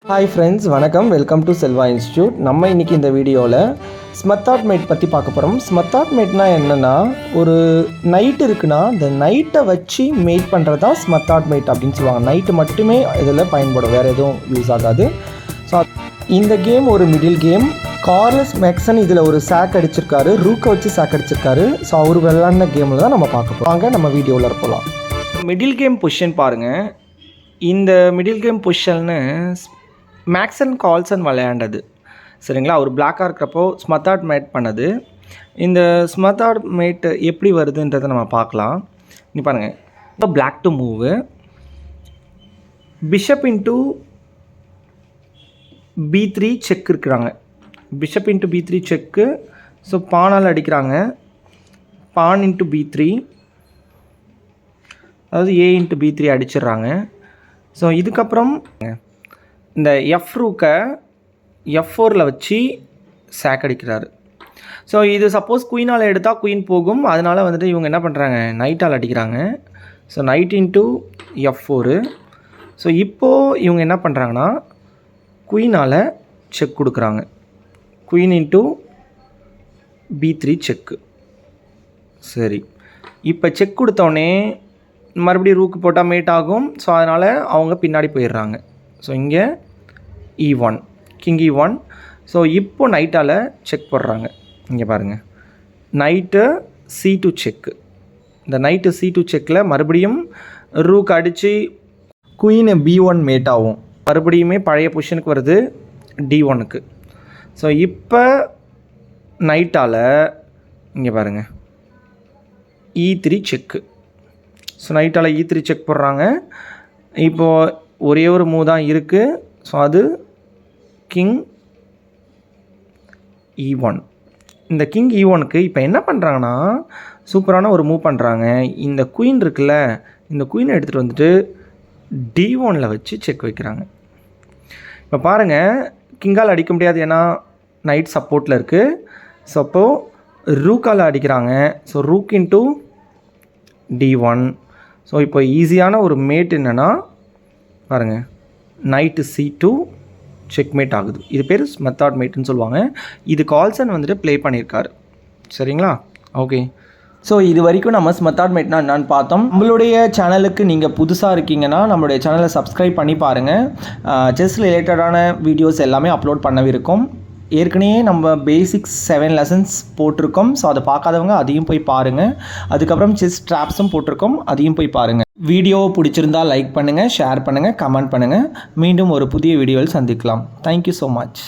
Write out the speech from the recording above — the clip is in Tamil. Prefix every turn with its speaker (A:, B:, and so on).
A: ஹாய் ஃப்ரெண்ட்ஸ், வணக்கம். Welcome to Selva institute. நம்ம இன்றைக்கி இந்த வீடியோவில் ஸ்மத்தாட் மேட் பற்றி பார்க்க போகிறோம். ஸ்மத்தாட் மேட்னா என்னென்னா, ஒரு நைட் இருக்குன்னா அந்த நைட்டை வச்சு மேட் பண்ணுறது தான் ஸ்மத்தாட் மேட் அப்படின்னு சொல்லுவாங்க. நைட்டு மட்டுமே இதில் பயன்படும், வேறு எதுவும் யூஸ் ஆகாது. ஸோ இந்த கேம் ஒரு மிடில் கேம். கார்லஸ் மேக்சன் இதில் ஒரு சாக் அடிச்சிருக்காரு, ரூக்கை வச்சு சாக் அடிச்சிருக்காரு. ஸோ அவர் விளையாடின கேமில் தான் நம்ம பார்க்க போகிறோம். வாங்க நம்ம வீடியோவில் போகலாம். மிடில் கேம் பொசிஷன் பாருங்கள். இந்த மிடில் கேம் பொசிஷன்னு மேக்சன் கார்ல்சன் விளையாண்டது, சரிங்களா? அவர் பிளாக்காக இருக்கிறப்போ ஸ்மத்தாட் மேட் பண்ணது. இந்த ஸ்மத்தாட் மேட் எப்படி வருதுன்றதை நம்ம பார்க்கலாம். நீ பாருங்கள், இப்போ black to move, bishop into B3 check இருக்கிறாங்க. Bishop into B3 check. So பானால் அடிக்கிறாங்க. பான் இன்ட்டு B3, அதாவது A இன்ட்டு B3 அடிச்சிடுறாங்க. ஸோ இதுக்கப்புறம் இந்த எஃப் ரூக்கை F4ல் வச்சு சேக் அடிக்கிறாரு. ஸோ இது சப்போஸ் குயினால் எடுத்தால் குயின் போகும். அதனால் வந்துட்டு இவங்க என்ன பண்ணுறாங்க, நைட்டால் அடிக்கிறாங்க. So night into F4. So இப்போது இவங்க என்ன பண்ணுறாங்கன்னா குயினால் செக் கொடுக்குறாங்க. குயின் இன்ட்டு B3 செக்கு. சரி, இப்போ செக் கொடுத்தோடனே மறுபடியும் ரூக்கு போட்டால் மேட் ஆகும். ஸோ அதனால் அவங்க பின்னாடி போயிடுறாங்க. ஸோ இங்கே E1, கிங் E1. ஸோ இப்போ நைட்டால் செக் போடுறாங்க. இங்கே பாருங்கள், நைட்டு C2 செக்கு. இந்த நைட்டு C2 செக்கில் மறுபடியும் ரூக் அடித்து குயின் B1 மேட் ஆகும். மறுபடியுமே பழைய பொசிஷனுக்கு வருது D1க்கு. ஸோ இப்போ நைட்டால் இங்கே பாருங்கள் E3 செக்கு. ஸோ நைட்டால் E3 செக் போடுறாங்க. இப்போது ஒரே ஒரு மூவ் தான் இருக்குது. ஸோ அது கிங் E1. இந்த கிங் E1க்கு இப்போ என்ன பண்ணுறாங்கன்னா சூப்பரான ஒரு மூவ் பண்ணுறாங்க. இந்த குயின் இருக்குல்ல, இந்த குயினை எடுத்துகிட்டு வந்துட்டு D1ல் வச்சு செக் வைக்கிறாங்க. இப்போ பாருங்கள், கிங்கால் அடிக்க முடியாது, ஏன்னா நைட் சப்போர்ட்டில் இருக்குது. ஸோ அப்போது ரூக்கால் அடிக்கிறாங்க. So rook into D1. So இப்போ ஈஸியான ஒரு மேட் என்னென்னா பாருங்கள், நைட்டு C2 செக்மேட் ஆகுது. இது பேர் ஸ்மத்தாட் மேட்னு சொல்லுவாங்க. இது கார்ல்சன் வந்துட்டு ப்ளே பண்ணியிருக்காரு, சரிங்களா? ஓகே. ஸோ இது வரைக்கும் நம்ம ஸ்மத்தாட் மேட்னா என்னான்னு பார்த்தோம். நம்மளுடைய சேனலுக்கு நீங்கள் புதுசாக இருக்கீங்கன்னா நம்மளுடைய சேனலை சப்ஸ்கிரைப் பண்ணி பாருங்கள். செஸ் ரிலேட்டடான வீடியோஸ் எல்லாமே அப்லோட் பண்ணவிருக்கும். ஏற்கனவே நம்ம பேசிக்ஸ் 7 லெசன்ஸ் போட்டிருக்கோம். ஸோ அதை பார்க்காதவங்க அதையும் போய் பாருங்கள். அதுக்கப்புறம் செஸ் ட்ராப்ஸும் போட்டிருக்கோம், அதையும் போய் பாருங்கள். வீடியோவை பிடிச்சிருந்தால் லைக் பண்ணுங்கள், ஷேர் பண்ணுங்கள், கமெண்ட் பண்ணுங்கள். மீண்டும் ஒரு புதிய வீடியோவில் சந்திக்கலாம். Thank you so much.